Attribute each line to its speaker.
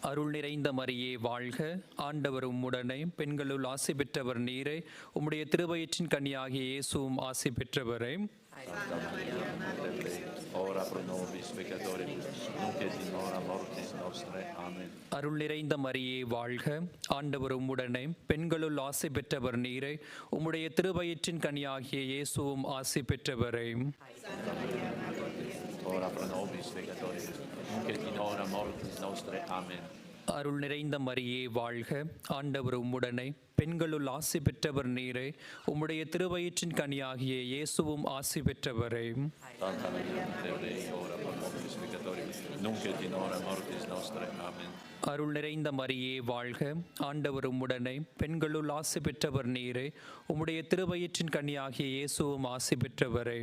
Speaker 1: அருள் நிறைந்த மரியே வாழ்க, ஆண்டவர் உம்முடனே, பெண்களுள் ஆசி பெற்றவர் நீரே, உம்முடைய திருவயிற்றின் கனியாகிய இயேசுவும் ஆசி பெற்றவரே. அருள் நிறைந்த மரியே வாழ்க, ஆண்டவர் உம்முடனே, பெண்களுள் ஆசி பெற்றவர் நீரே, உம்முடைய திருவயிற்றின் கனியாகிய இயேசுவும் ஆசி பெற்றவரே. அருள் நிறைந்த மரியே வாழ்க, ஆண்டவர் உம்முடனே, பெண்களுள் ஆசி பெற்றவர் நீரே, உம்முடைய திருவயிற்றின் கனியாகிய இயேசுவும் ஆசி பெற்றவரே. அருள் நிறைந்த மரியே வாழ்க, ஆண்டவர் உம்முடனே, பெண்களுள் ஆசி பெற்றவர் நீரே, உம்முடைய திருவயிற்றின் கனியாகிய இயேசுவும் ஆசி பெற்றவரே.